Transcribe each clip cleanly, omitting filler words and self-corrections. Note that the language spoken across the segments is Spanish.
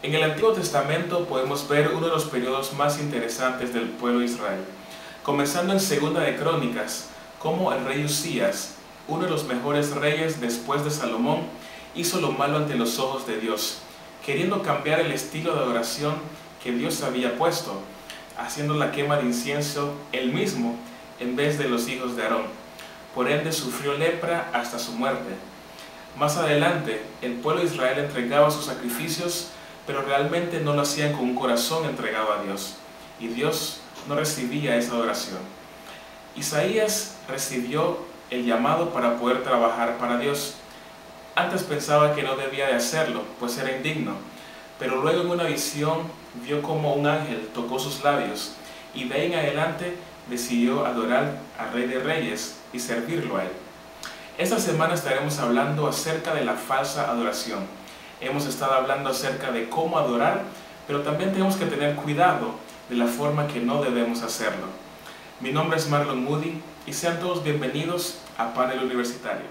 En el Antiguo Testamento podemos ver uno de los periodos más interesantes del pueblo de Israel, comenzando en Segunda de Crónicas, como el rey Usías, uno de los mejores reyes después de Salomón, hizo lo malo ante los ojos de Dios, queriendo cambiar el estilo de adoración que Dios había puesto, haciendo la quema de incienso él mismo en vez de los hijos de Aarón. Por ende sufrió lepra hasta su muerte. Más adelante, el pueblo de Israel entregaba sus sacrificios, pero realmente no lo hacían con un corazón entregado a Dios, y Dios no recibía esa adoración. Isaías recibió el llamado para poder trabajar para Dios. Antes pensaba que no debía de hacerlo, pues era indigno, pero luego en una visión vio como un ángel tocó sus labios, y de ahí en adelante decidió adorar al Rey de Reyes y servirlo a Él. Esta semana estaremos hablando acerca de la falsa adoración. Hemos estado hablando acerca de cómo adorar, pero también tenemos que tener cuidado de la forma que no debemos hacerlo. Mi nombre es Marlon Moody y sean todos bienvenidos a Panel Universitario.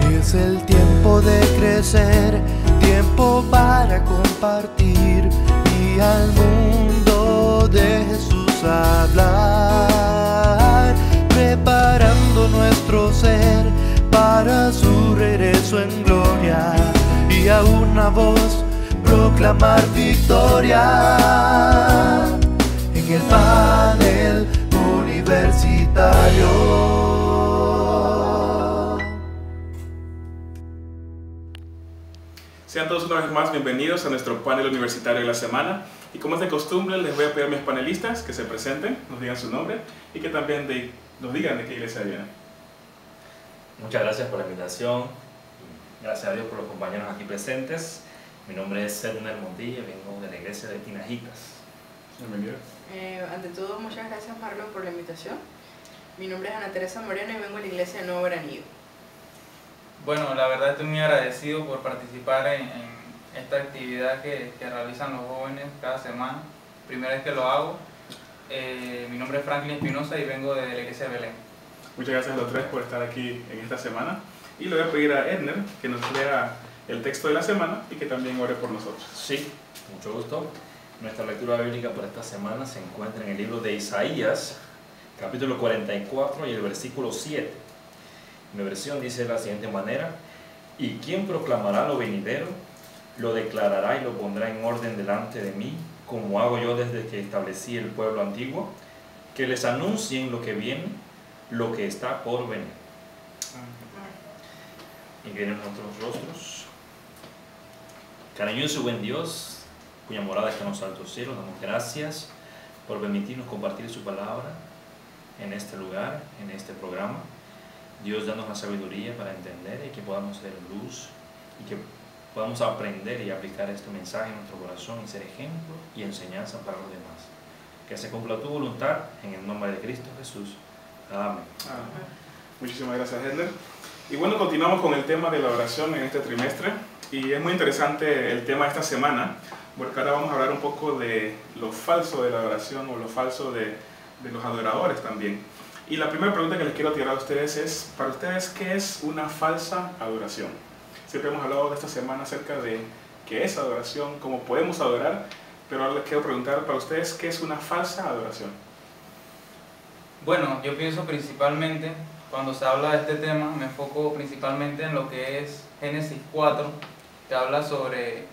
Es el tiempo de crecer, tiempo para compartir y al mundo de Jesús hablar, preparando nuestro ser para su regreso en gloria y a una voz proclamar victoria en el panel universitario. Sean todos una vez más bienvenidos a nuestro panel universitario de la semana. Y como es de costumbre, les voy a pedir a mis panelistas que se presenten, nos digan su nombre y que también nos digan de qué iglesia vienen. Muchas gracias por la invitación. Gracias a Dios por los compañeros aquí presentes. Mi nombre es Edner Mondilla y vengo de la iglesia de Tinajitas. Bienvenido. Ante todo, muchas gracias Marlon por la invitación. Mi nombre es Ana Teresa Moreno y vengo de la iglesia de Nuevo Granillo. Bueno, la verdad estoy muy agradecido por participar en esta actividad que realizan los jóvenes cada semana. Primera vez que lo hago. Mi nombre es Franklin Espinosa y vengo de la iglesia de Belén. Muchas gracias a los tres por estar aquí en esta semana. Y le voy a pedir a Edner que nos lea el texto de la semana y que también ore por nosotros. Sí, mucho gusto. Nuestra lectura bíblica por esta semana se encuentra en el libro de Isaías, capítulo 44 y el versículo 7. Mi versión dice de la siguiente manera: ¿Y quién proclamará lo venidero? Lo declarará y lo pondrá en orden delante de mí, como hago yo desde que establecí el pueblo antiguo, que les anuncien lo que viene, lo que está por venir. Inclinen nuestros rostros. Cariñoso y buen Dios, cuya morada está en los altos cielos, damos gracias por permitirnos compartir su palabra en este lugar, en este programa. Dios, danos la sabiduría para entender y que podamos ser luz y que podamos aprender y aplicar este mensaje en nuestro corazón y ser ejemplo y enseñanza para los demás. Que se cumpla tu voluntad en el nombre de Cristo Jesús. Amén. Muchísimas gracias, Edner. Y bueno, continuamos con el tema de la oración en este trimestre y es muy interesante el tema de esta semana porque ahora vamos a hablar un poco de lo falso de la adoración o lo falso de los adoradores también. Y la primera pregunta que les quiero tirar a ustedes es, para ustedes, ¿qué es una falsa adoración? Siempre hemos hablado de esta semana acerca de qué es adoración, cómo podemos adorar, pero ahora les quiero preguntar para ustedes, ¿qué es una falsa adoración? Bueno, yo pienso principalmente, cuando se habla de este tema, me enfoco principalmente en lo que es Génesis 4, que habla sobre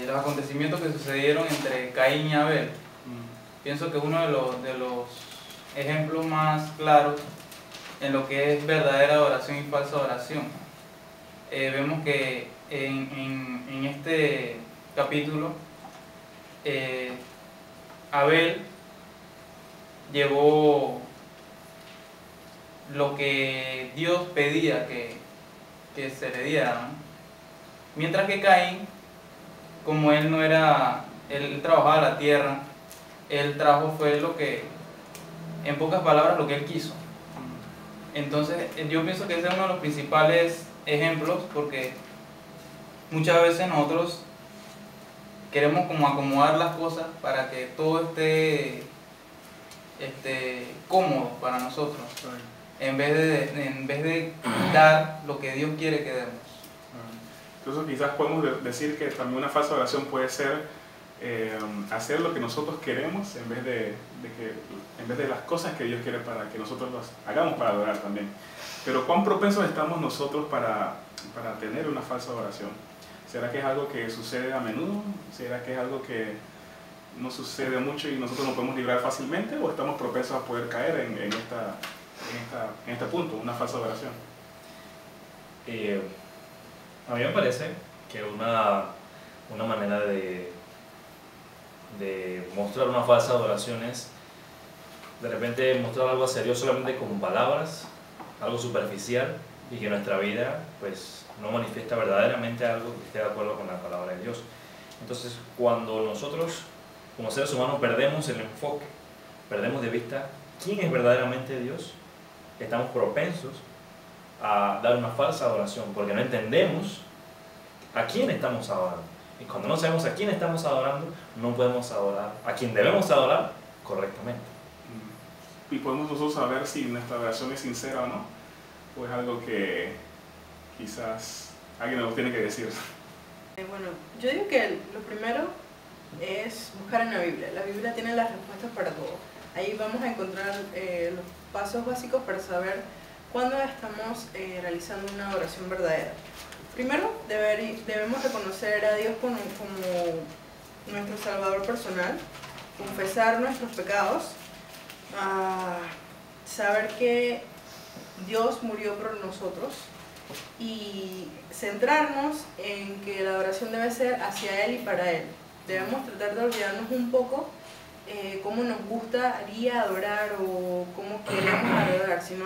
los acontecimientos que sucedieron entre Caín y Abel. Pienso que uno de los ejemplos más claros en lo que es verdadera adoración y falsa adoración. Vemos que en este capítulo Abel llevó lo que Dios pedía que se le diera, ¿no? Mientras que Caín, como él no era, él trabajaba la tierra, él trajo fue lo que, en pocas palabras, lo que él quiso. Entonces yo pienso que ese es uno de los principales ejemplos, porque muchas veces nosotros queremos como acomodar las cosas para que todo esté cómodo para nosotros, en vez de dar lo que Dios quiere que demos. Entonces quizás podemos decir que también una falsa oración puede ser hacer lo que nosotros queremos en vez de las cosas que Dios quiere para que nosotros las hagamos para adorar también. Pero ¿cuán propensos estamos nosotros para tener una falsa oración? ¿Será que es algo que sucede a menudo? ¿Será que es algo que no sucede mucho y nosotros nos podemos librar fácilmente? ¿O estamos propensos a poder caer en este punto, una falsa oración? A mí me parece que una manera de mostrar una falsa adoración es de repente mostrar algo serio solamente con palabras, algo superficial, y que nuestra vida pues no manifiesta verdaderamente algo que esté de acuerdo con la palabra de Dios. Entonces, cuando nosotros como seres humanos perdemos el enfoque, perdemos de vista quién es verdaderamente Dios, estamos propensos a dar una falsa adoración, porque no entendemos a quién estamos adorando. Y cuando no sabemos a quién estamos adorando, no podemos adorar a quien debemos adorar correctamente. Y podemos nosotros saber si nuestra oración es sincera o no, o es algo que quizás alguien nos tiene que decir. Bueno, yo digo que lo primero es buscar en la Biblia. La Biblia tiene las respuestas para todo. Ahí vamos a encontrar los pasos básicos para saber cuándo estamos realizando una oración verdadera. Primero, debemos reconocer a Dios como nuestro Salvador personal, confesar nuestros pecados, saber que Dios murió por nosotros y centrarnos en que la oración debe ser hacia Él y para Él. Debemos tratar de olvidarnos un poco cómo nos gustaría adorar o cómo queremos adorar, sino,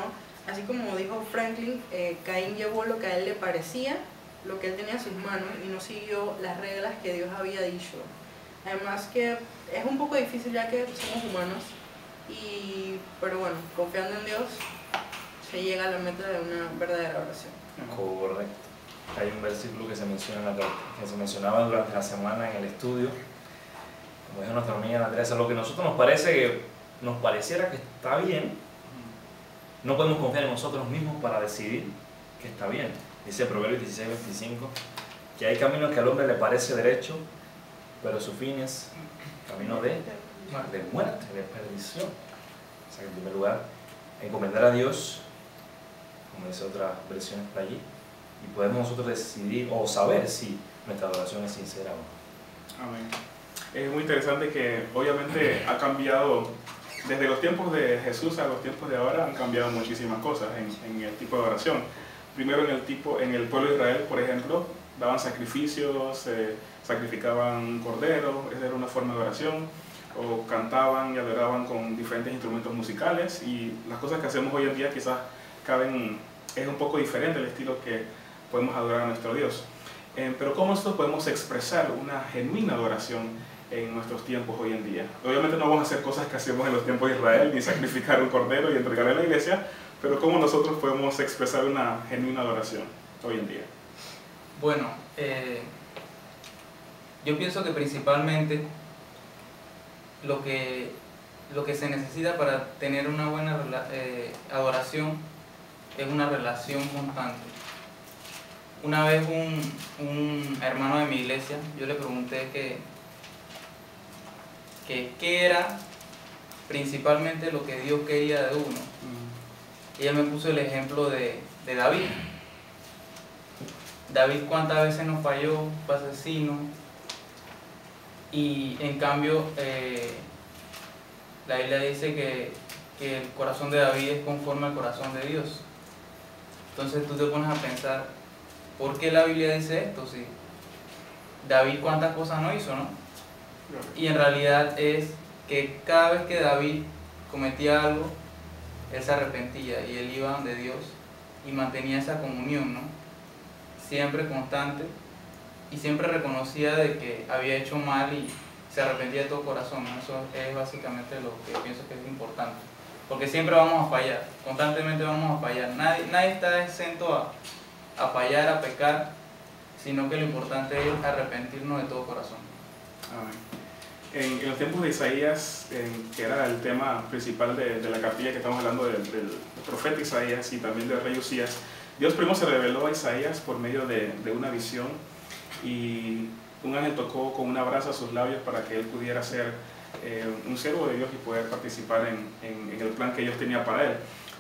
así como dijo Franklin, Caín llevó lo que a él le parecía, lo que él tenía en sus manos, y no siguió las reglas que Dios había dicho. Además que es un poco difícil ya que somos humanos, pero bueno, confiando en Dios se llega a la meta de una verdadera oración. Correcto. Hay un versículo que se mencionaba durante la semana en el estudio, como dijo nuestra amiga Andrea, lo que a nosotros nos pareciera que está bien, no podemos confiar en nosotros mismos para decidir que está bien. Dice Proverbios 16:25 que hay caminos que al hombre le parece derecho, pero su fin es camino de muerte, de perdición. O sea, en primer lugar, encomendar a Dios, como dice otras versiones por allí, y podemos nosotros decidir o saber si nuestra adoración es sincera o no. Amén. Es muy interesante que obviamente ha cambiado, desde los tiempos de Jesús a los tiempos de ahora han cambiado muchísimas cosas en el tipo de oración. Primero en el pueblo de Israel, por ejemplo, daban sacrificios, sacrificaban un cordero, esa era una forma de oración, o cantaban y adoraban con diferentes instrumentos musicales, y las cosas que hacemos hoy en día quizás es un poco diferente el estilo que podemos adorar a nuestro Dios. Pero ¿cómo nosotros podemos expresar una genuina adoración en nuestros tiempos hoy en día? Obviamente no vamos a hacer cosas que hacemos en los tiempos de Israel, ni sacrificar un cordero y entregarle a la iglesia, pero ¿cómo nosotros podemos expresar una genuina adoración hoy en día? Bueno, yo pienso que principalmente lo que se necesita para tener una buena adoración es una relación constante. Una vez un hermano de mi iglesia, yo le pregunté qué era principalmente lo que Dios quería de uno. Ella me puso el ejemplo de David. David cuántas veces nos falló, fue asesino, y en cambio la Biblia dice que el corazón de David es conforme al corazón de Dios. Entonces tú te pones a pensar, ¿por qué la Biblia dice esto? Si David cuántas cosas no hizo, ¿no? Y en realidad es que cada vez que David cometía algo, él se arrepentía y él iba donde Dios y mantenía esa comunión, ¿no? Siempre constante, y siempre reconocía de que había hecho mal y se arrepentía de todo corazón, ¿no? Eso es básicamente lo que pienso que es importante, porque siempre vamos a fallar, constantemente vamos a fallar, nadie está exento a fallar, a pecar, sino que lo importante es arrepentirnos de todo corazón. Amén. En los tiempos de Isaías, que era el tema principal de la capilla que estamos hablando del profeta Isaías y también del rey Usías, Dios primero se reveló a Isaías por medio de una visión, y un ángel tocó con una brasa sus labios para que él pudiera ser un siervo de Dios y poder participar en el plan que Dios tenía para él.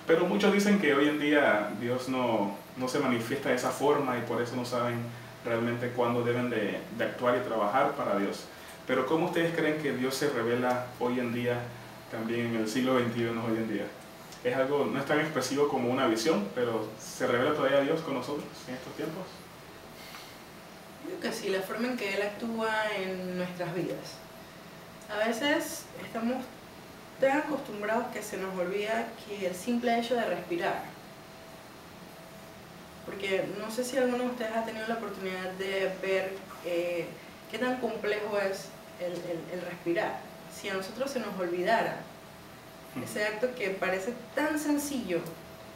Pero muchos dicen que hoy en día Dios no se manifiesta de esa forma, y por eso no saben realmente cuándo deben de actuar y trabajar para Dios. Pero ¿cómo ustedes creen que Dios se revela hoy en día, también en el siglo XXI hoy en día? Es algo, no es tan expresivo como una visión, pero ¿se revela todavía Dios con nosotros en estos tiempos? Yo creo que sí, la forma en que Él actúa en nuestras vidas. A veces estamos tan acostumbrados que se nos olvida que el simple hecho de respirar, porque no sé si alguno de ustedes ha tenido la oportunidad de ver qué tan complejo es el respirar. Si a nosotros se nos olvidara ese acto que parece tan sencillo,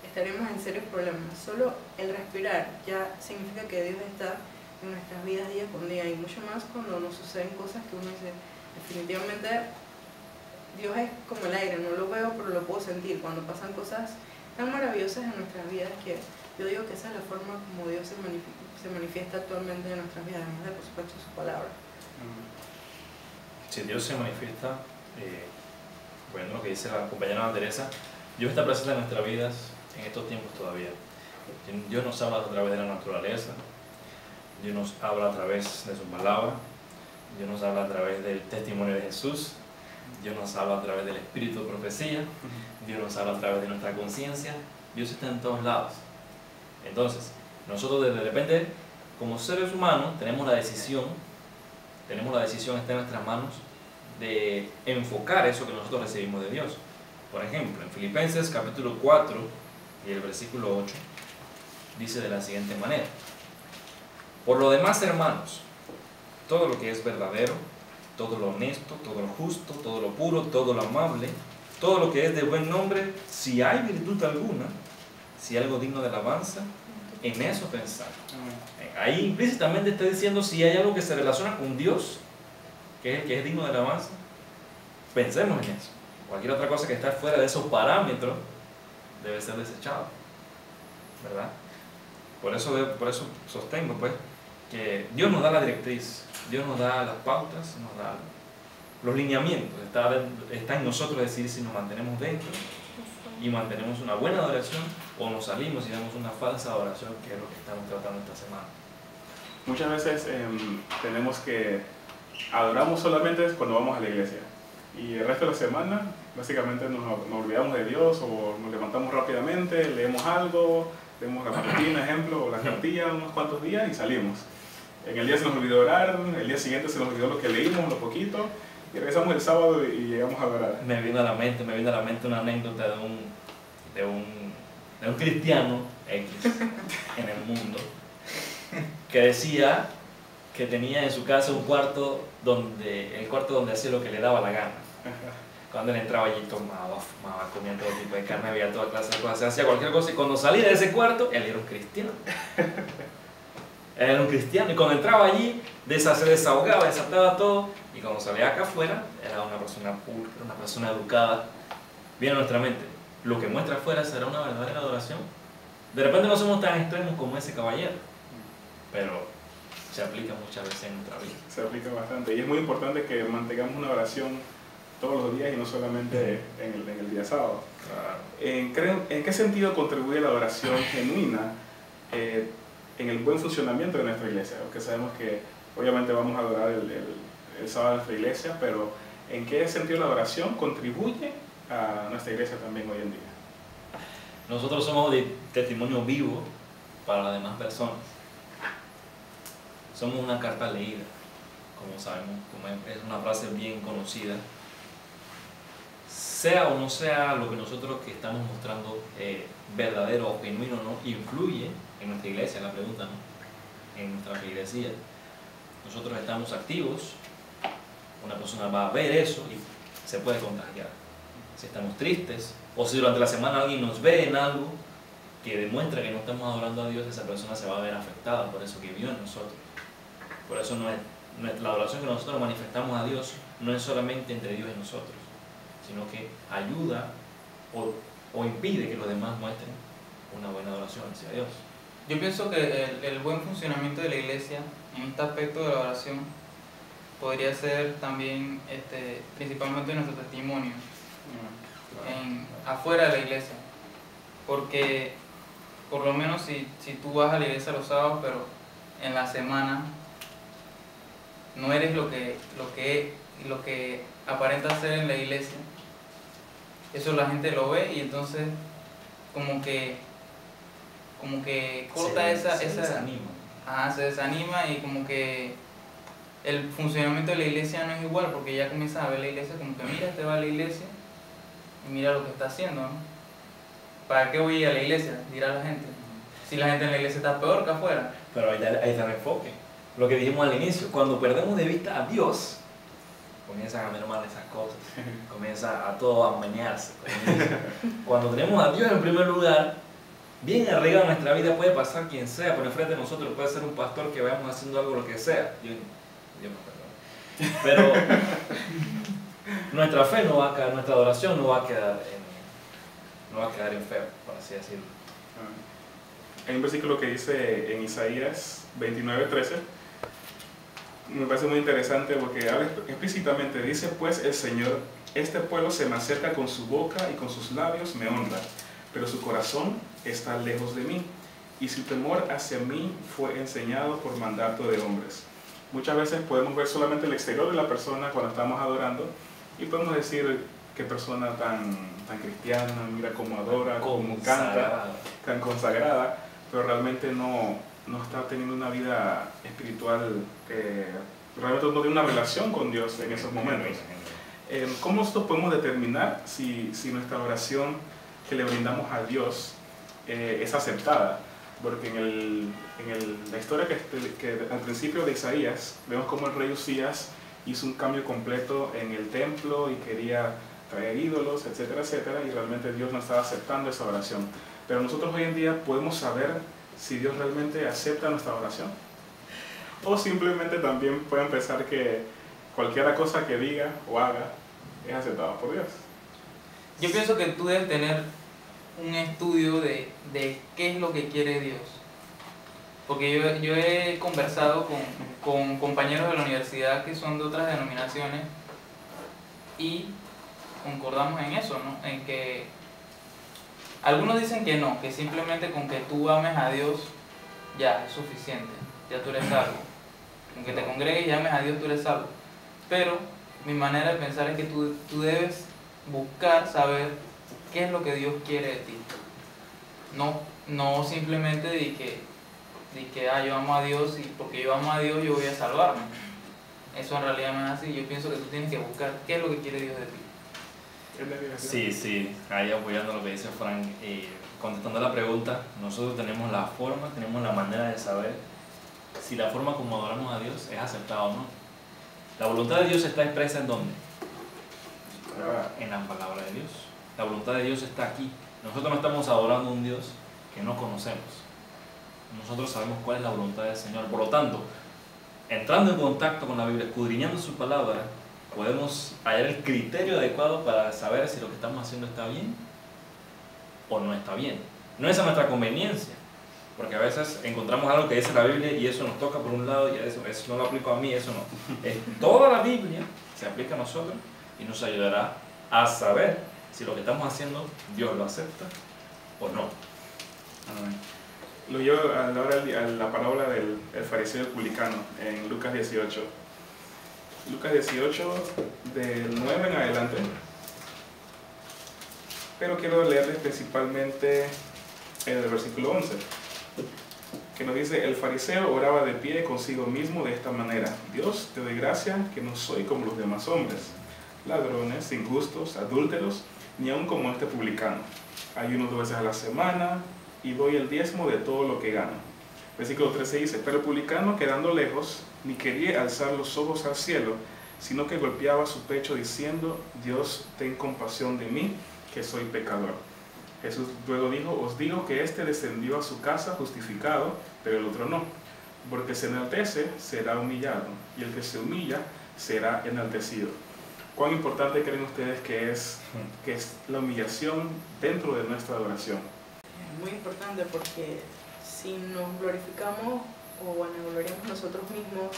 estaríamos en serios problemas. Solo el respirar ya significa que Dios está en nuestras vidas día con día, y mucho más cuando nos suceden cosas que uno dice, definitivamente Dios es como el aire, no lo veo pero lo puedo sentir. Cuando pasan cosas tan maravillosas en nuestras vidas, que yo digo que esa es la forma como Dios se manifiesta actualmente en nuestras vidas, además de por supuesto su palabra. Si Dios se manifiesta, bueno, lo que dice la compañera Teresa, Dios está presente en nuestras vidas en estos tiempos todavía. Dios nos habla a través de la naturaleza, Dios nos habla a través de su palabra, Dios nos habla a través del testimonio de Jesús, Dios nos habla a través del espíritu de profecía, Dios nos habla a través de nuestra conciencia. Dios está en todos lados. Entonces, nosotros de repente, como seres humanos, tenemos la decisión, está en nuestras manos, de enfocar eso que nosotros recibimos de Dios. Por ejemplo, en Filipenses capítulo 4 y el versículo 8, dice de la siguiente manera: por lo demás, hermanos, todo lo que es verdadero, todo lo honesto, todo lo justo, todo lo puro, todo lo amable, todo lo que es de buen nombre, si hay virtud alguna, si hay algo digno de alabanza, en eso pensar. Ahí implícitamente está diciendo, si hay algo que se relaciona con Dios, que es digno de alabanza, pensemos en eso. Cualquier otra cosa que está fuera de esos parámetros debe ser desechado, ¿verdad? Por eso sostengo, pues, que Dios nos da la directriz, Dios nos da las pautas, nos da los lineamientos. Está en nosotros decidir si nos mantenemos dentro y mantenemos una buena adoración, o nos salimos y damos una falsa adoración, que es lo que estamos tratando esta semana. Muchas veces tenemos que adoramos solamente cuando vamos a la iglesia, y el resto de la semana básicamente nos olvidamos de Dios, o nos levantamos rápidamente, leemos algo, leemos la matutina, ejemplo, o la cartilla unos cuantos días y salimos. En el día se nos olvidó orar, el día siguiente se nos olvidó lo que leímos, lo poquito, y regresamos el sábado y llegamos a orar. Me vino a la mente una anécdota de un cristiano X en el mundo, que decía que tenía en su casa el cuarto donde hacía lo que le daba la gana. Cuando él entraba allí, tomaba, fumaba, comía todo tipo de carne, había toda clase de cosas, hacía cualquier cosa, y cuando salía de ese cuarto, él era un cristiano. Él era un cristiano, y cuando entraba allí, se desahogaba, desataba todo, y cuando salía acá afuera, era una persona pura, una persona educada. Viene a nuestra mente, lo que muestra afuera será una verdadera adoración. De repente no somos tan extremos como ese caballero, pero se aplica muchas veces en nuestra vida. Se aplica bastante, y es muy importante que mantengamos una oración todos los días y no solamente en el día sábado. Claro. ¿En qué sentido contribuye la adoración genuina en el buen funcionamiento de nuestra iglesia? Porque sabemos que obviamente vamos a adorar el sábado en nuestra iglesia, pero ¿en qué sentido la adoración contribuye a nuestra iglesia también hoy en día? Nosotros somos de testimonio vivo para las demás personas. Somos una carta leída, como sabemos, como es una frase bien conocida. Sea o no sea lo que nosotros que estamos mostrando verdadero o genuino, ¿no?, influye en nuestra iglesia, la pregunta, ¿no?, en nuestra iglesia. Nosotros estamos activos, una persona va a ver eso y se puede contagiar. Si estamos tristes, o si durante la semana alguien nos ve en algo que demuestra que no estamos adorando a Dios, esa persona se va a ver afectada por eso que vio en nosotros. Por eso no la adoración que nosotros manifestamos a Dios no es solamente entre Dios y nosotros, sino que ayuda o impide que los demás muestren una buena adoración hacia Dios. Yo pienso que el buen funcionamiento de la iglesia en este aspecto de la oración podría ser también principalmente nuestro testimonio afuera de la iglesia, porque por lo menos si tú vas a la iglesia los sábados, pero en la semana no eres lo que aparenta ser en la iglesia, eso la gente lo ve y entonces como que corta se desanima. Se desanima y como que el funcionamiento de la iglesia no es igual, porque ya comienzas a ver la iglesia como que mira, te va a la iglesia y mira lo que está haciendo, ¿no? ¿Para qué voy a la iglesia? Dirá la gente. Si la gente en la iglesia está peor que afuera. Pero ahí está el enfoque. Lo que dijimos al inicio, cuando perdemos de vista a Dios, comienzan a mermar esas cosas, comienza a todo a menearse. Cuando tenemos a Dios en primer lugar, bien arriba de nuestra vida puede pasar quien sea, por enfrente de nosotros puede ser un pastor que vayamos haciendo algo, lo que sea. Dios me perdone. Pero nuestra fe no va a quedar, nuestra adoración no va a quedar enferma, por así decirlo. Hay un versículo que dice en Isaías 29:13, me parece muy interesante porque habla explícitamente, dice pues el Señor, este pueblo se me acerca con su boca y con sus labios me honra, pero su corazón está lejos de mí y su temor hacia mí fue enseñado por mandato de hombres. Muchas veces podemos ver solamente el exterior de la persona cuando estamos adorando y podemos decir qué persona tan cristiana, mira cómo adora, cómo canta, tan consagrada, pero realmente no está teniendo una vida espiritual, realmente no tiene una relación con Dios en esos momentos. ¿Cómo nosotros podemos determinar si nuestra oración que le brindamos a Dios es aceptada? Porque en la historia que al principio de Isaías vemos cómo el rey Usías hizo un cambio completo en el templo y quería traer ídolos, etcétera, etcétera, y realmente Dios no estaba aceptando esa oración. Pero nosotros hoy en día podemos saber si Dios realmente acepta nuestra oración, o simplemente también pueden pensar que cualquier cosa que diga o haga es aceptada por Dios. Yo pienso que tú debes tener un estudio de qué es lo que quiere Dios, porque yo he conversado con compañeros de la universidad que son de otras denominaciones y concordamos en eso, ¿no? En que algunos dicen que no, que simplemente con que tú ames a Dios ya es suficiente, ya tú eres salvo. Con que te congregues y ames a Dios tú eres salvo. Pero mi manera de pensar es que tú debes buscar saber qué es lo que Dios quiere de ti. No simplemente de que yo amo a Dios y porque yo amo a Dios yo voy a salvarme. Eso en realidad no es así. Yo pienso que tú tienes que buscar qué es lo que quiere Dios de ti. Sí, ahí apoyando lo que dice Frank, contestando la pregunta, nosotros tenemos la forma, tenemos la manera de saber si la forma como adoramos a Dios es aceptada o no. La voluntad de Dios está expresa ¿en dónde? En la palabra de Dios. La voluntad de Dios está aquí. Nosotros no estamos adorando a un Dios que no conocemos. Nosotros sabemos cuál es la voluntad del Señor. Por lo tanto, entrando en contacto con la Biblia, escudriñando su palabra, podemos hallar el criterio adecuado para saber si lo que estamos haciendo está bien o no está bien. No es a nuestra conveniencia, porque a veces encontramos algo que dice la Biblia y eso nos toca por un lado y eso no lo aplico a mí, eso no. Toda la Biblia se aplica a nosotros y nos ayudará a saber si lo que estamos haciendo Dios lo acepta o no. Lo llevo a la parábola del fariseo y el publicano en Lucas 18. Lucas 18, del 9 en adelante. Pero quiero leerles principalmente el versículo 11, que nos dice: el fariseo oraba de pie consigo mismo de esta manera: Dios, te doy gracia que no soy como los demás hombres, ladrones, injustos, adúlteros, ni aun como este publicano. Ayuno 2 veces a la semana y doy el diezmo de todo lo que gano. Versículo 13 dice: pero el publicano, quedando lejos, ni quería alzar los ojos al cielo, sino que golpeaba su pecho diciendo: Dios, ten compasión de mí, que soy pecador. Jesús luego dijo: os digo que éste descendió a su casa justificado, pero el otro no. porque el que se enaltece será humillado, y el que se humilla será enaltecido. ¿Cuán importante creen ustedes que es la humillación dentro de nuestra adoración? Es muy importante porque si nos glorificamos o bueno, gloriamos nosotros mismos,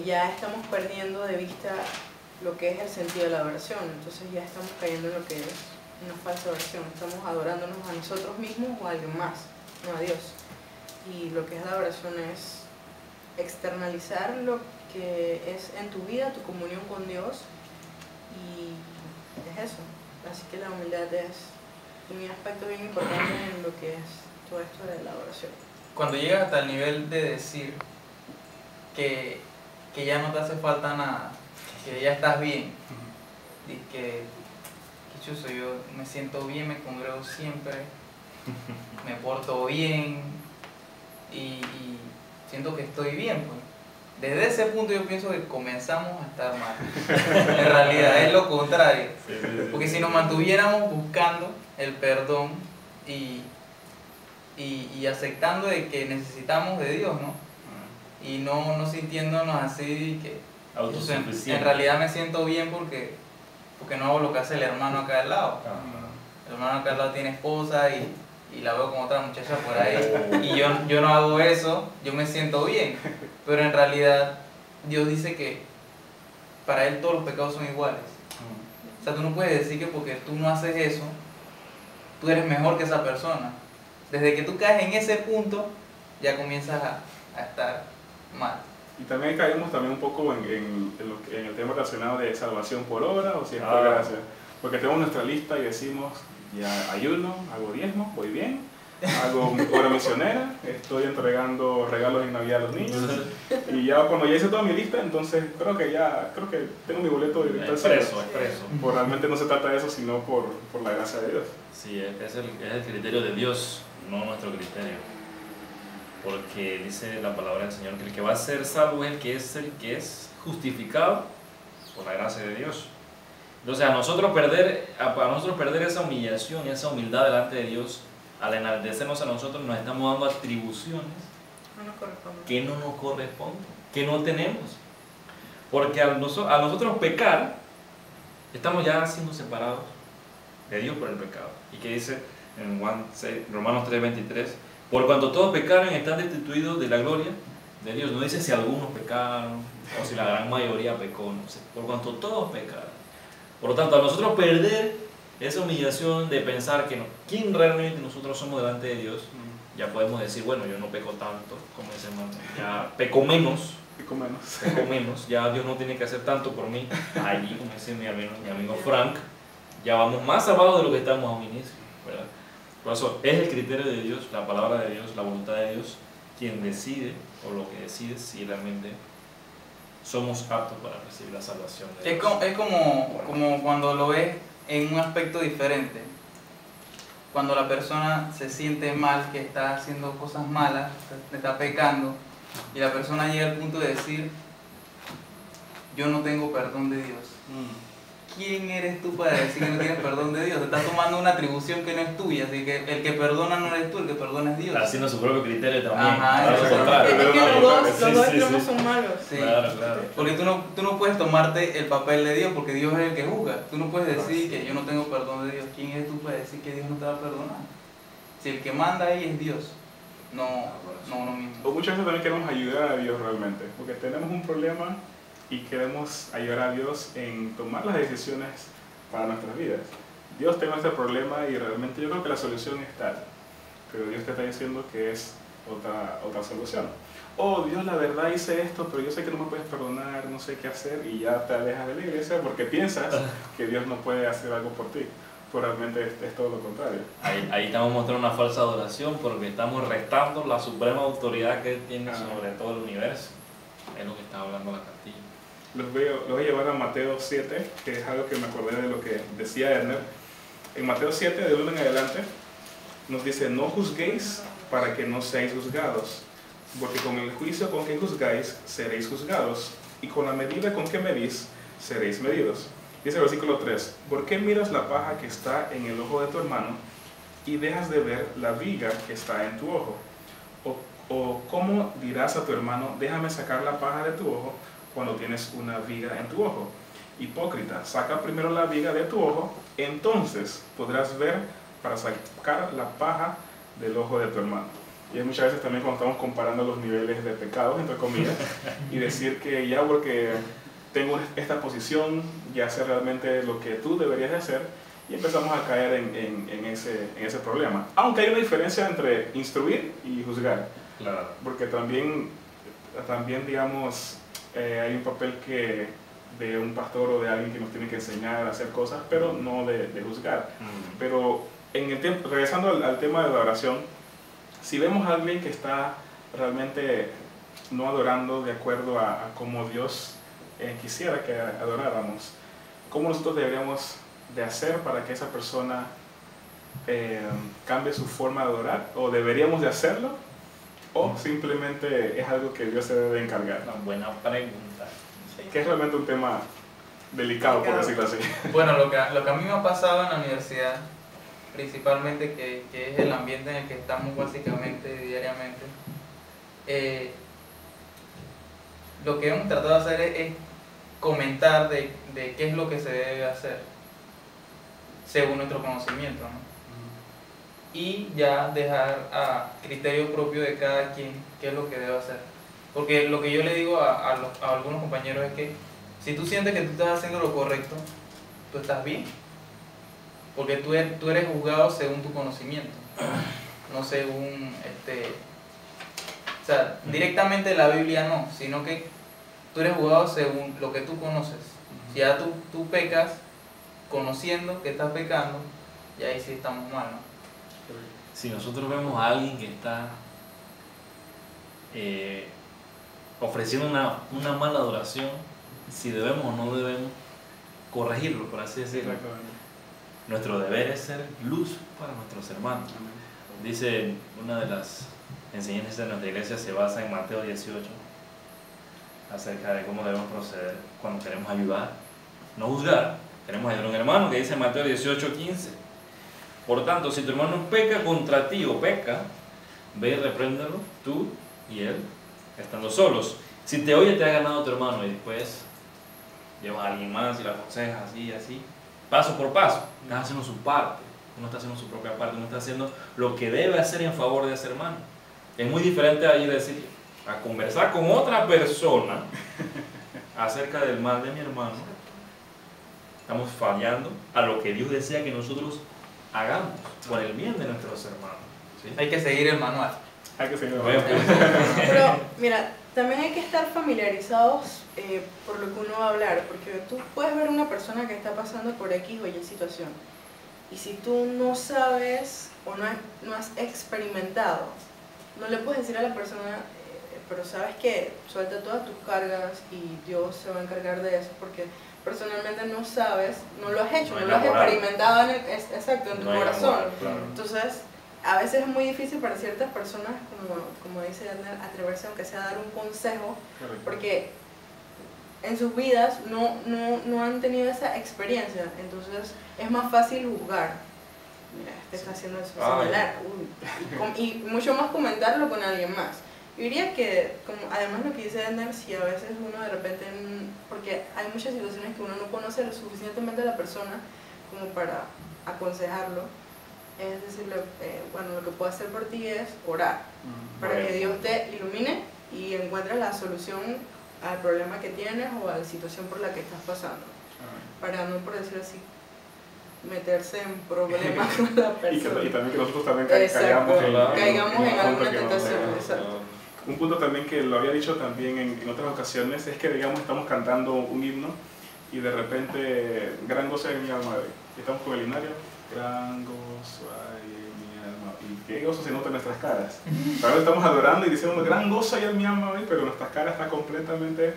ya estamos perdiendo de vista lo que es el sentido de la adoración. Entonces ya estamos cayendo en lo que es una falsa adoración. Estamos adorándonos a nosotros mismos o a alguien más, no a Dios. Y lo que es la adoración es externalizar lo que es en tu vida, tu comunión con Dios, y es eso. Así que la humildad es un aspecto bien importante en lo que es todo esto de la adoración. Cuando llegas hasta el nivel de decir que ya no te hace falta nada, que ya estás bien, y que chuzo, yo me siento bien, me congrego siempre, me porto bien y siento que estoy bien, pues. Desde ese punto yo pienso que comenzamos a estar mal. En realidad es lo contrario. Porque si nos mantuviéramos buscando el perdón y aceptando de que necesitamos de Dios, ¿no? Y no sintiéndonos así que Autosuficiente. en realidad me siento bien porque no hago lo que hace el hermano acá al lado. El hermano acá al lado tiene esposa y la veo con otra muchacha por ahí y yo no hago eso, yo me siento bien. Pero en realidad Dios dice que para Él todos los pecados son iguales. O sea, tú no puedes decir que porque tú no haces eso, tú eres mejor que esa persona. Desde que tú caes en ese punto, ya comienzas a estar mal. Y también caímos también un poco en el tema relacionado de salvación por obra o si es por gracia. Porque tenemos nuestra lista y decimos, ya ayuno, hago diezmo, voy bien, hago obra misionera, estoy entregando regalos en Navidad a los niños. Y ya cuando ya hice toda mi lista, entonces creo que tengo mi boleto directo al cielo. Expreso. Pues realmente no se trata de eso, sino por la gracia de Dios. Sí, es el criterio de Dios, no nuestro criterio. Porque dice la palabra del Señor que el que va a ser salvo es el que es justificado por la gracia de Dios. Entonces a nosotros perder esa humillación y esa humildad delante de Dios, al enaltecernos a nosotros, nos estamos dando atribuciones que no nos corresponden, que no tenemos. Porque al nosotros pecar, estamos ya siendo separados de Dios por el pecado. ¿Y qué dice en Romanos 3:23? Por cuanto todos pecaron y están destituidos de la gloria de Dios. No dice si algunos pecaron o si la gran mayoría pecó, no sé. Por cuanto todos pecaron. Por lo tanto, a nosotros perder esa humillación de pensar que quién realmente nosotros somos delante de Dios, ya podemos decir, bueno, yo no peco tanto, como ese hermano, ya peco menos, ya Dios no tiene que hacer tanto por mí. Allí, como dice mi amigo Frank, ya vamos más abajo de lo que estamos a un inicio, ¿verdad? Por eso es el criterio de Dios, la palabra de Dios, la voluntad de Dios, quien decide, o lo que decide, si realmente somos aptos para recibir la salvación de Dios. Es como cuando lo ves en un aspecto diferente. Cuando la persona se siente mal, que está haciendo cosas malas, está pecando, y la persona llega al punto de decir, yo no tengo perdón de Dios. ¿Quién eres tú para decir que no tienes perdón de Dios? Te estás tomando una atribución que no es tuya, así que el que perdona no eres tú, el que perdona es Dios. Está haciendo su propio criterio también. Ajá, Es que los dos extremos son malos. Sí. Claro. Porque tú no puedes tomarte el papel de Dios, porque Dios es el que juzga. Tú no puedes decir que yo no tengo perdón de Dios. ¿Quién eres tú para decir que Dios no te va a perdonar? Si el que manda ahí es Dios, no uno mismo. O muchas veces también queremos ayudar a Dios realmente, porque tenemos un problema y queremos ayudar a Dios en tomar las decisiones para nuestras vidas. Dios tiene este problema y realmente yo creo que la solución es tal, pero Dios te está diciendo que es otra solución. Oh, Dios, la verdad hice esto, pero yo sé que no me puedes perdonar, no sé qué hacer, y ya te alejas de la iglesia porque piensas que Dios no puede hacer algo por ti. Pero realmente es todo lo contrario. Ahí estamos mostrando una falsa adoración porque estamos restando la suprema autoridad que Él tiene sobre todo el universo. Es lo que está hablando la cartilla. Los voy a llevar a Mateo 7, que es algo que me acordé de lo que decía Erner. En Mateo 7, de 1 en adelante, nos dice, no juzguéis para que no seáis juzgados, porque con el juicio con que juzgáis, seréis juzgados, y con la medida con que medís, seréis medidos. Dice el versículo 3, ¿por qué miras la paja que está en el ojo de tu hermano y dejas de ver la viga que está en tu ojo? O ¿cómo dirás a tu hermano, déjame sacar la paja de tu ojo cuando tienes una viga en tu ojo? Hipócrita, saca primero la viga de tu ojo, entonces podrás ver para sacar la paja del ojo de tu hermano. Y hay muchas veces también cuando estamos comparando los niveles de pecados, entre comillas, y decir que ya porque tengo esta posición, ya sé realmente lo que tú deberías de hacer, y empezamos a caer en ese problema. Aunque hay una diferencia entre instruir y juzgar, Claro. porque también digamos, hay un papel de un pastor o de alguien que nos tiene que enseñar a hacer cosas, pero no de juzgar. Pero regresando al tema de la oración, si vemos a alguien que está realmente no adorando de acuerdo a cómo Dios quisiera que adoráramos, ¿cómo nosotros deberíamos de hacer para que esa persona cambie su forma de adorar? ¿O deberíamos de hacerlo? ¿O simplemente es algo que Dios se debe encargar? Una buena pregunta. Que es realmente un tema delicado, por decirlo así. Bueno, lo que a mí me ha pasado en la universidad, principalmente que es el ambiente en el que estamos básicamente diariamente, lo que hemos tratado de hacer es comentar de qué es lo que se debe hacer según nuestro conocimiento, ¿no? Y ya dejar a criterio propio de cada quien qué es lo que debe hacer. Porque lo que yo le digo a algunos compañeros es que si tú sientes que tú estás haciendo lo correcto, tú estás bien. Porque tú eres juzgado según tu conocimiento, no según, o sea, directamente la Biblia no, sino que tú eres juzgado según lo que tú conoces. Si ya tú pecas conociendo que estás pecando, y ahí sí estamos mal, ¿no? Si nosotros vemos a alguien que está ofreciendo una mala adoración, si debemos o no debemos corregirlo, por así decirlo. Nuestro deber es ser luz para nuestros hermanos. Dice, una de las enseñanzas de nuestra iglesia se basa en Mateo 18, acerca de cómo debemos proceder cuando queremos ayudar, no juzgar. Queremos ayudar a un hermano, que dice en Mateo 18:15. Por tanto, si tu hermano peca contra ti o peca, ve y repréndelo tú y él, estando solos. Si te oye, te ha ganado tu hermano, y después llevas a alguien más y lo aconsejas así y así, paso por paso. Estás haciendo su parte, uno está haciendo su propia parte, uno está haciendo lo que debe hacer en favor de ese hermano. Es muy diferente a ir a decir, a conversar con otra persona acerca del mal de mi hermano. Estamos fallando a lo que Dios desea que nosotros hagamos por el bien de nuestros hermanos. ¿Sí? Hay que seguir el manual. Hay que seguir. Pero mira, también hay que estar familiarizados por lo que uno va a hablar, porque tú puedes ver una persona que está pasando por X o Y situación, y si tú no sabes o no has experimentado, no le puedes decir a la persona, pero sabes que suelta todas tus cargas y Dios se va a encargar de eso, porque personalmente no sabes, no lo has hecho, no lo has experimentado exacto, en tu corazón. Claro. Entonces, a veces es muy difícil para ciertas personas, como dice Daniel, atreverse aunque sea a dar un consejo, porque en sus vidas no han tenido esa experiencia, entonces es más fácil juzgar. Mira, este está haciendo eso, señalar, y mucho más comentarlo con alguien más. Yo diría que, además lo que dice Ender, si a veces uno de repente, porque hay muchas situaciones que uno no conoce lo suficientemente a la persona como para aconsejarlo, es decirle, bueno, lo que puedo hacer por ti es orar, para que Dios te ilumine y encuentres la solución al problema que tienes o a la situación por la que estás pasando, para no, por decir así, meterse en problemas con la persona. Y también que nosotros también caigamos en alguna tentación. Un punto también que lo había dicho también en otras ocasiones es que, digamos, estamos cantando un himno y de repente, gran gozo hay en mi alma, y estamos con el himnario, gran gozo hay en mi alma, y qué gozo se nota en nuestras caras. Ahora estamos adorando y diciendo, gran gozo hay en mi alma hoy, pero nuestras caras están completamente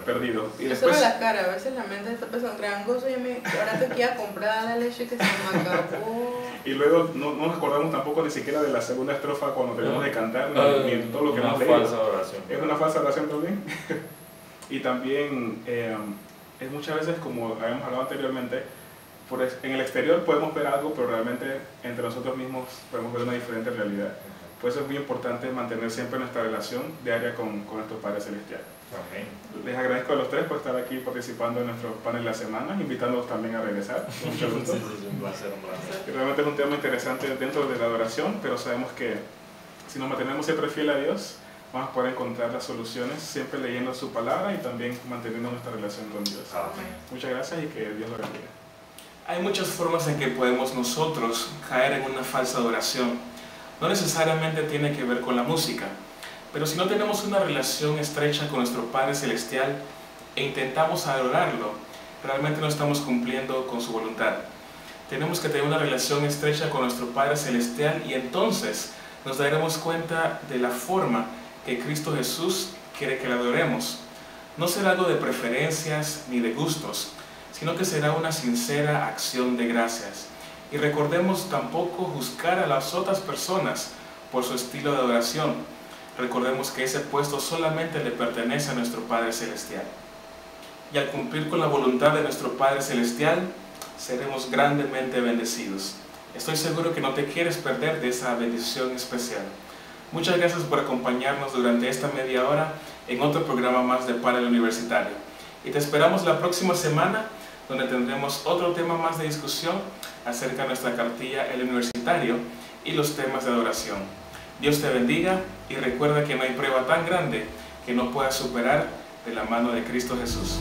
perdidos. Y después, solo las caras, a veces la mente está pensando, gran gozo, ahora te queda comprar la leche que se me acabó. Y luego no nos acordamos tampoco ni siquiera de la segunda estrofa cuando terminamos de cantar, ni todo lo que hemos leído. Es una falsa oración. Es una falsa oración también. Y también es muchas veces, como habíamos hablado anteriormente, en el exterior podemos ver algo, pero realmente entre nosotros mismos podemos ver una diferente realidad. Por eso es muy importante mantener siempre nuestra relación diaria con nuestro Padre Celestial. Amén. Les agradezco a los tres por estar aquí participando en nuestro panel de la semana, invitándolos también a regresar. Con mucho gusto. Sí, sí, un placer, un placer. Y realmente es un tema interesante dentro de la adoración, pero sabemos que si nos mantenemos siempre fiel a Dios, vamos a poder encontrar las soluciones siempre leyendo su palabra y también manteniendo nuestra relación con Dios. Amén. Muchas gracias y que Dios lo bendiga. Hay muchas formas en que podemos nosotros caer en una falsa adoración. No necesariamente tiene que ver con la música, pero si no tenemos una relación estrecha con nuestro Padre Celestial e intentamos adorarlo, realmente no estamos cumpliendo con su voluntad. Tenemos que tener una relación estrecha con nuestro Padre Celestial y entonces nos daremos cuenta de la forma que Cristo Jesús quiere que le adoremos. No será algo de preferencias ni de gustos, sino que será una sincera acción de gracias. Y recordemos tampoco juzgar a las otras personas por su estilo de adoración. Recordemos que ese puesto solamente le pertenece a nuestro Padre Celestial. Y al cumplir con la voluntad de nuestro Padre Celestial, seremos grandemente bendecidos. Estoy seguro que no te quieres perder de esa bendición especial. Muchas gracias por acompañarnos durante esta media hora en otro programa más de Panel Universitario. Y te esperamos la próxima semana, donde tendremos otro tema más de discusión acerca de nuestra cartilla El Universitario y los temas de adoración. Dios te bendiga y recuerda que no hay prueba tan grande que no puedas superar de la mano de Cristo Jesús.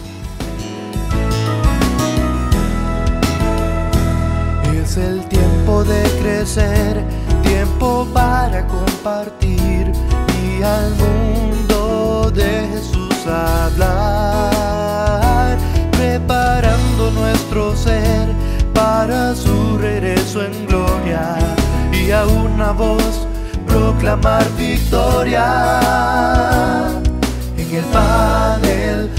Es el tiempo de crecer, tiempo para compartir y al mundo de Jesús hablar, preparando nuestro ser para su regreso en gloria y a una voz proclamar victoria en el panel